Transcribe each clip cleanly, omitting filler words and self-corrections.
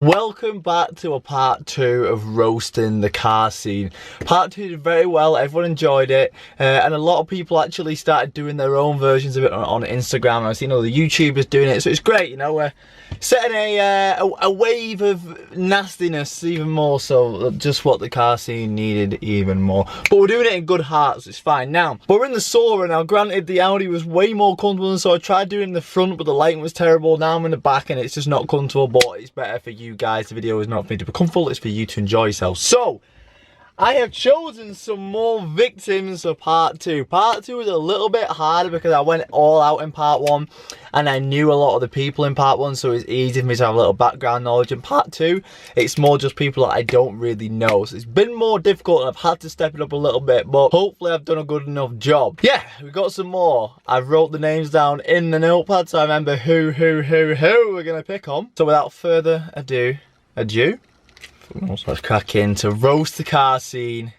Welcome back to a part 2 of roasting the car scene. Part 2 did very well, everyone enjoyed it, and a lot of people actually started doing their own versions of it on Instagram. I've seen all the YouTubers doing it, so it's great, you know, we're setting a wave of nastiness, even more so, just what the car scene needed even more. But we're doing it in good hearts, it's fine. Now, we're in the Sora now, granted the Audi was way more comfortable, and so I tried doing the front, but the lighting was terrible. Now I'm in the back and it's just not comfortable, but it's better for you guys. The video is not for me to be comfortable, it's for you to enjoy yourself. So I have chosen some more victims for part 2. Part 2 was a little bit harder because I went all out in part 1 and I knew a lot of the people in part 1, so it's easy for me to have a little background knowledge. In part 2 it's more just people that I don't really know, so it's been more difficult and I've had to step it up a little bit, but hopefully I've done a good enough job. Yeah, we got some more. I've wrote the names down in the notepad so I remember who we're gonna pick on. So without further ado, let's crack into roast the car scene,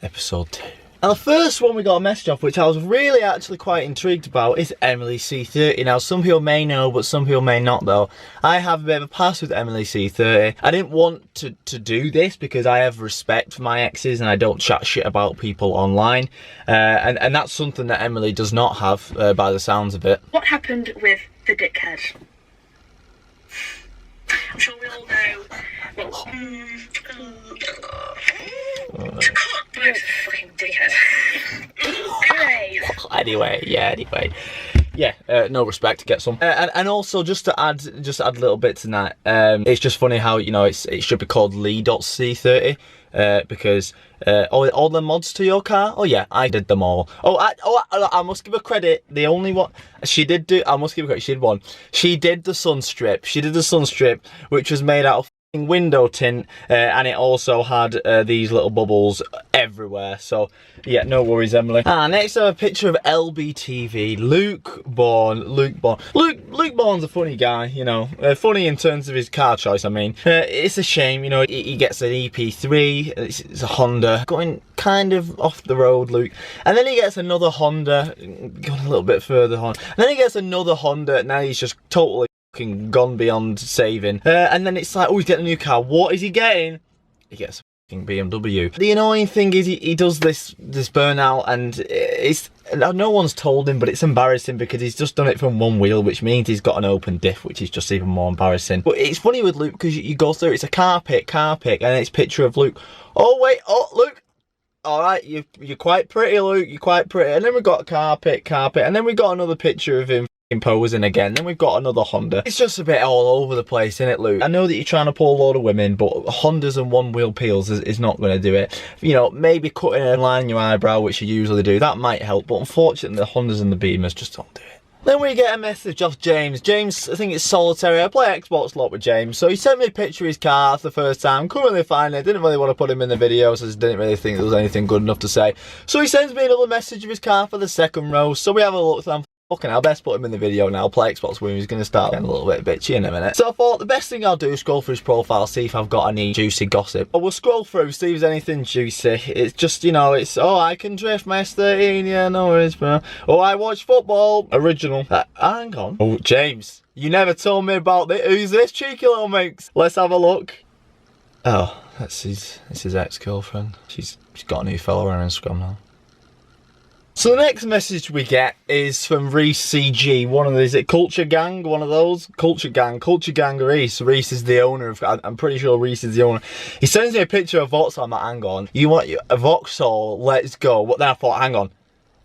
episode 2. Now the first one we got a message off, which I was really actually quite intrigued about, is Emily C30. Now some people may know, but some people may not though. I have a bit of a past with Emily C30. I didn't want to do this because I have respect for my exes and I don't chat shit about people online. And that's something that Emily does not have by the sounds of it. What happened with the dickhead? I'm sure we all know. Well, bloke's a fucking dickhead. Anyway. Yeah, no respect, get some. And also just to add a little bit to that, it's just funny how, you know, it should be called Lee.C30, because all the mods to your car, oh yeah, I did them all. I must give her credit, the only one she did do, I must give her credit, she did one. She did the sun strip, which was made out of window tint, and it also had these little bubbles everywhere, so yeah, no worries, Emily. Next I have a picture of LBTV, Luke Bourne. Luke Bourne's a funny guy, you know, funny in terms of his car choice. I mean, it's a shame, you know, he gets an EP3, it's a Honda, going kind of off the road, Luke, and then he gets another Honda, going a little bit further on, and then he gets another Honda, now he's just totally gone beyond saving, and then it's like, oh, he's getting a new car. What is he getting? He gets a fucking BMW. The annoying thing is he does this burnout, and it's, no one's told him, but it's embarrassing because he's just done it from one wheel, which means he's got an open diff, which is just even more embarrassing. But it's funny with Luke because you go through, it's a car pick, and it's a picture of Luke. Oh wait, oh Luke, all right, you're quite pretty, Luke, you're quite pretty. And then we got car pick, and then we got another picture of him posing again, then we've got another Honda. It's just a bit all over the place, isn't it, Luke? I know that you're trying to pull a load of women, but Hondas and one wheel peels is not going to do it. You know, maybe cutting a line in your eyebrow, which you usually do, that might help, but unfortunately the Hondas and the Beamers just don't do it. Then we get a message off James. James, I think it's solitary. I play Xbox a lot with James, so he sent me a picture of his car for the first time. Couldn't really find it. Didn't really want to put him in the video, so I didn't really think there was anything good enough to say. So he sends me another message of his car for the second row. So we have a look. Fucking hell, best put him in the video now. Play Xbox with him, he's going to start getting a little bit bitchy in a minute. So I thought the best thing I'll do is scroll through his profile, see if I've got any juicy gossip. We'll scroll through, see if there's anything juicy. It's just, you know, it's, oh, I can drift my S13, yeah, no worries, bro. Oh, I watch football. Original. Hang on. Oh, James, you never told me about this. Who's this cheeky little minx? Let's have a look. Oh, that's his ex-girlfriend. She's got a new follower on Instagram now. So the next message we get is from Rhys CG, one of these, is it Culture Gang, one of those? Culture Gang Rhys. Rhys is the owner of, I'm pretty sure Rhys is the owner. He sends me a picture of VOXI, I'm like, hang on, you want a VOXI, let's go. Then I thought, hang on,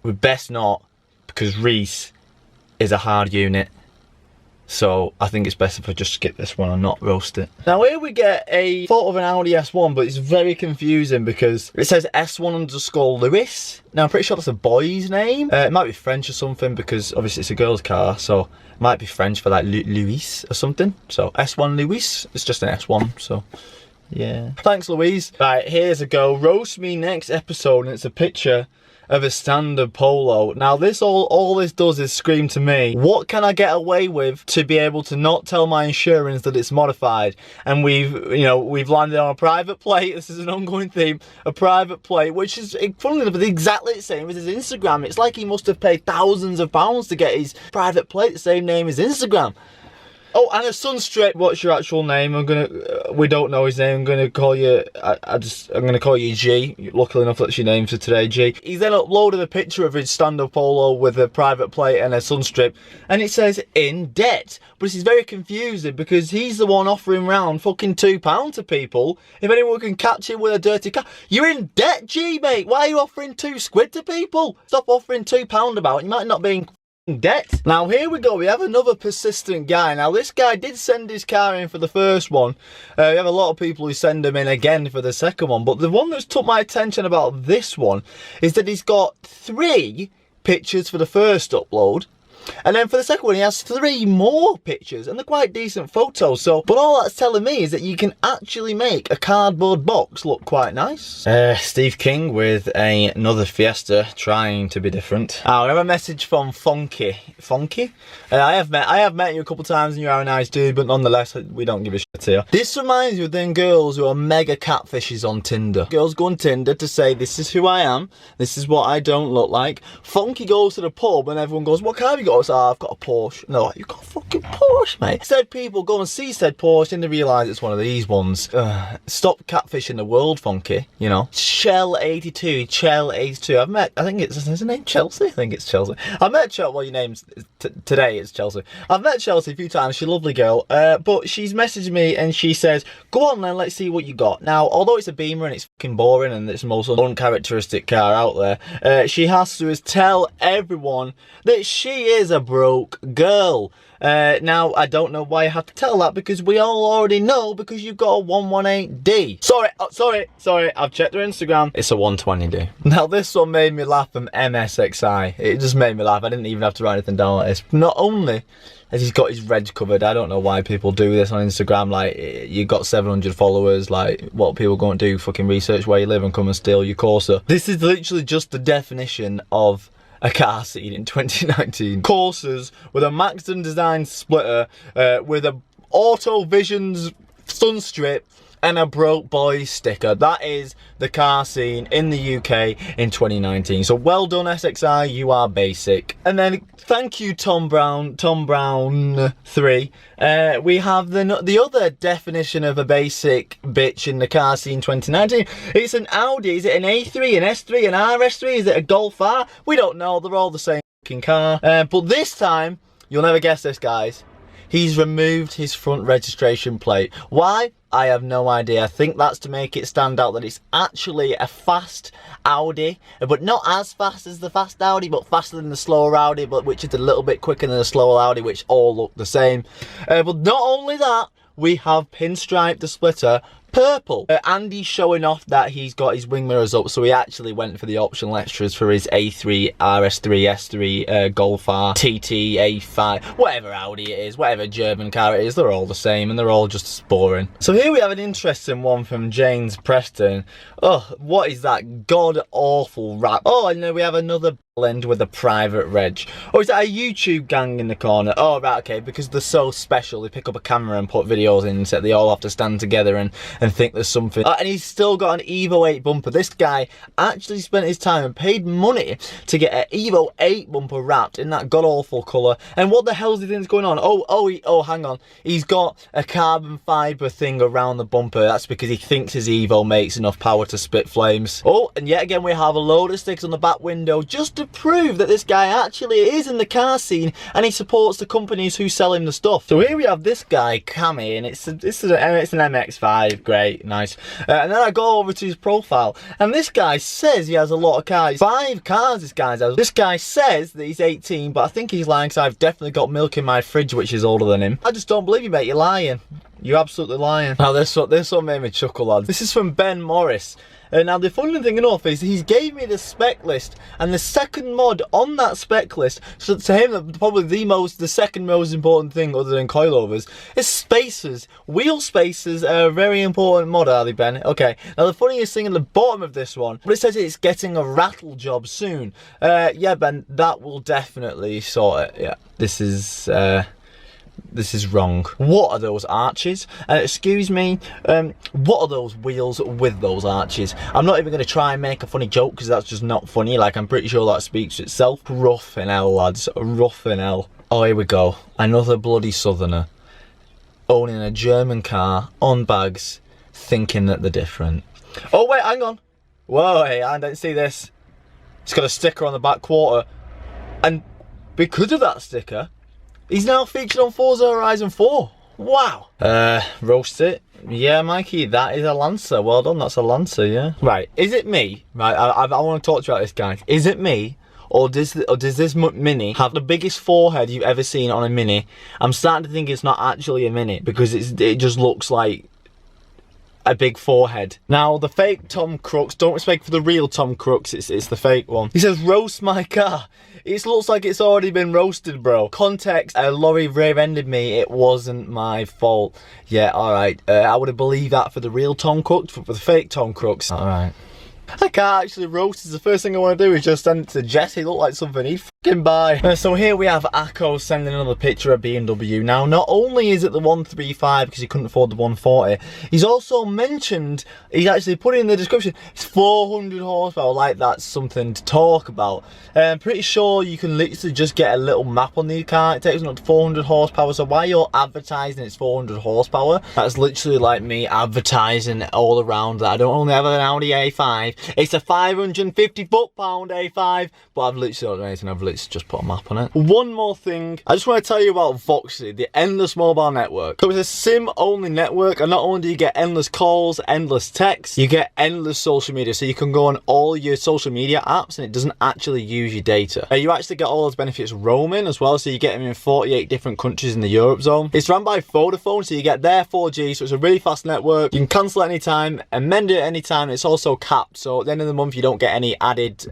we best not, because Rhys is a hard unit. So I think it's best if I just skip this one and not roast it. Now here we get a photo of an Audi S1, but it's very confusing because it says S1_Lewis. Now I'm pretty sure that's a boy's name. It might be French or something because obviously it's a girl's car, so it might be French for like Louis or something. So S1 Louis, it's just an S1, so yeah. Thanks, Louise. Right, here's a go. Roast me next episode, and it's a picture of a standard Polo. Now this all this does is scream to me, what can I get away with to be able to not tell my insurance that it's modified? And we've landed on a private plate. This is an ongoing theme, a private plate, which is funnily enough exactly the same as his Instagram. It's like he must have paid thousands of pounds to get his private plate the same name as Instagram. Oh, and a Sunstrip. What's your actual name? We don't know his name. I'm gonna call you. I'm gonna call you G. Luckily enough, that's your name for today, G. He's then uploaded a picture of his stand-up polo with a private plate and a Sunstrip, and it says in debt. But this is very confusing because he's the one offering round fucking £2 to people. If anyone can catch him with a dirty car, you're in debt, G, mate. Why are you offering £2 to people? Stop offering £2 about. You might not be in debt. Now here we go, we have another persistent guy. Now this guy did send his car in for the first one. We have a lot of people who send them in again for the second one, but the one that's took my attention about this one is that he's got 3 pictures for the first upload, and then for the second one he has 3 more pictures, and they're quite decent photos. So, but all that's telling me is that you can actually make a cardboard box look quite nice. Steve King with another Fiesta, trying to be different. I have a message from Funky. I have met you a couple of times and you are a nice dude, but nonetheless we don't give a shit here. This reminds me of them girls who are mega catfishes on Tinder. Girls go on Tinder to say, this is who I am, this is what I don't look like. Funky goes to the pub and everyone goes, what car have you got? So, I've got a Porsche. No, like, you've got a fucking Porsche, mate. Said people go and see said Porsche and they realise it's one of these ones. Stop catfishing the world, Funky, you know. Chell82. I've met, I think is her name Chelsea? I think it's Chelsea. I've met Chelsea, well, your name's, today it's Chelsea. I've met Chelsea a few times, she's a lovely girl, but she's messaged me and she says, go on then, let's see what you got. Now, although it's a Beamer and it's fucking boring and it's the most uncharacteristic car out there, she has to tell everyone that she is a broke girl. Now, I don't know why I have to tell that, because we all already know, because you've got a 118D. Sorry, I've checked her Instagram. It's a 120D. Now, this one made me laugh from MSXI. It just made me laugh. I didn't even have to write anything down like this. Not only has he's got his reg covered, I don't know why people do this on Instagram, like, you got 700 followers, like, what people going to do, fucking research where you live and come and steal your Corsa. This is literally just the definition of a car scene in 2019. Corsas with a Maxton design splitter, with a Auto Visions Sunstrip and a broke boys sticker. That is the car scene in the UK in 2019. So well done, SXI, you are basic. And then thank you, Tom Brown 3. We have the other definition of a basic bitch in the car scene 2019. It's an Audi. Is it an A3, an S3, an RS3? Is it a Golf R? We don't know. They're all the same fucking car. But this time, you'll never guess this, guys. He's removed his front registration plate. Why? I have no idea. I think that's to make it stand out that it's actually a fast Audi, but not as fast as the fast Audi, but faster than the slower Audi, but which is a little bit quicker than the slower Audi, which all look the same. But not only that, we have pinstriped the splitter purple. Andy's showing off that he's got his wing mirrors up, so he actually went for the optional extras for his A3, RS3, S3, Golf R, TT, A5, whatever Audi it is, whatever German car it is, they're all the same and they're all just as boring. So here we have an interesting one from James Preston. Oh, what is that god-awful rap? Oh, and then we have another blend with a private reg. Or is that a YouTube gang in the corner? Oh, right, okay, because they're so special. They pick up a camera and put videos in, so they all have to stand together and think there's something. And he's still got an Evo 8 bumper. This guy actually spent his time and paid money to get an Evo 8 bumper wrapped in that god-awful colour. And what the hell do you think's going on? Oh, hang on. He's got a carbon fibre thing around the bumper. That's because he thinks his Evo makes enough power to spit flames. Oh, and yet again we have a load of stickers on the back window just to prove that this guy actually is in the car scene and he supports the companies who sell him the stuff. So here we have this guy, Cammy, and it's an MX-5, great, nice. And then I go over to his profile, and this guy says he has a lot of cars. 5 cars this guy has. This guy says that he's 18, but I think he's lying, because I've definitely got milk in my fridge which is older than him. I just don't believe you, mate, you're lying. You're absolutely lying. Now this one made me chuckle, lads. This is from Ben Morris. Now the funny thing enough is he gave me the spec list, and the second mod on that spec list, so to him probably the second most important thing other than coilovers, is spacers. Wheel spacers are a very important mod, are they, Ben? Okay, now the funniest thing at the bottom of this one, but it says it's getting a rattle job soon. Yeah, Ben, that will definitely sort it. Yeah, this is wrong. What are those arches? Excuse me, what are those wheels with those arches? I'm not even going to try and make a funny joke, because that's just not funny. Like, I'm pretty sure that speaks for itself. Rough in hell, lads. Rough in hell. Oh, here we go. Another bloody southerner. owning a German car on bags, thinking that they're different. Oh wait, hang on. Whoa, hey, I didn't see this. It's got a sticker on the back quarter, and because of that sticker, he's now featured on Forza Horizon 4. Wow. Roast it. Yeah, Mikey, that is a Lancer. Well done, that's a Lancer, yeah. Right, is it me? Right, I want to talk to you about this, guys. Is it me? Or does this Mini have the biggest forehead you've ever seen on a Mini? I'm starting to think it's not actually a Mini because it just looks like a big forehead. Now, the fake Tom Crooks, don't respect for the real Tom Crooks, it's the fake one. He says, roast my car. It looks like it's already been roasted, bro. Context, a lorry rear-ended me, it wasn't my fault. Yeah, alright, I would have believed that for the real Tom Crooks, but for the fake Tom Crooks, alright. I can't actually roast it. The first thing I want to do is just send it to Jesse. It looked like something he'd fucking buy. So here we have Akko sending another picture of BMW. Now, not only is it the 135 because he couldn't afford the 140, he's also mentioned, he's actually put it in the description, it's 400 horsepower. Like, that's something to talk about. I'm pretty sure you can literally just get a little map on the car. It takes up to 400 horsepower. So why you're advertising it's 400 horsepower, that's literally like me advertising all around that I don't only have an Audi A5. It's a 550 foot-pound A5, but I've literally not done anything. I've literally just put a map on it. One more thing, I just want to tell you about VOXI, the endless mobile network. So it's a SIM-only network, and not only do you get endless calls, endless texts, you get endless social media. So you can go on all your social media apps, and it doesn't actually use your data. You actually get all those benefits roaming as well, so you get them in 48 different countries in the Europe zone. It's run by Vodafone, so you get their 4G, so it's a really fast network. You can cancel at any time, amend it at any time. It's also capped, so at the end of the month you don't get any added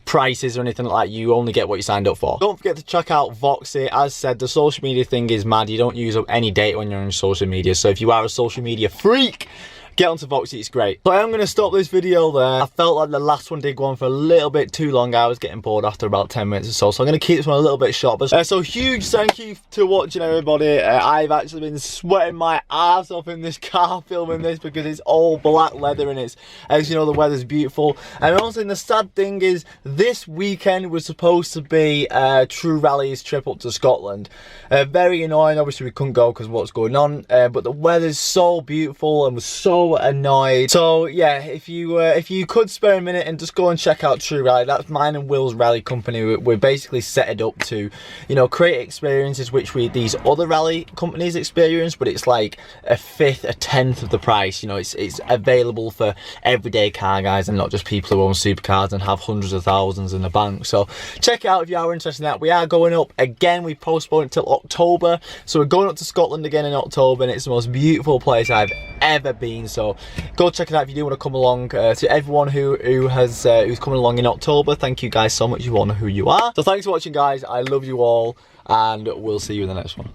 prices or anything like that. You only get what you signed up for. Don't forget to check out VOXI. As said, the social media thing is mad. You don't use up any data when you're on social media, so if you are a social media freak, get onto VOXI, it's great. So I am going to stop this video there. I felt like the last one did go on for a little bit too long. I was getting bored after about 10 minutes or so, so I'm going to keep this one a little bit short. But so huge thank you to watching, everybody. I've actually been sweating my ass off in this car filming this because it's all black leather and it's, as you know, the weather's beautiful. And also the sad thing is this weekend was supposed to be True Rally's trip up to Scotland. Very annoying, obviously we couldn't go because of what's going on, but the weather's so beautiful and was so annoyed. So yeah, if you could spare a minute and just go and check out True Rally, that's mine and Will's rally company. We're basically set it up to, you know, create experiences which these other rally companies experience, but it's like a fifth, a tenth of the price. You know, it's available for everyday car guys and not just people who own supercars and have hundreds of thousands in the bank. So check it out if you are interested in that. We are going up again. We postponed it till October, so we're going up to Scotland again in October, and it's the most beautiful place I've ever been. So go check it out if you do want to come along. To everyone who's coming along in October, thank you guys so much. You all know who you are. So thanks for watching, guys. I love you all, and we'll see you in the next one.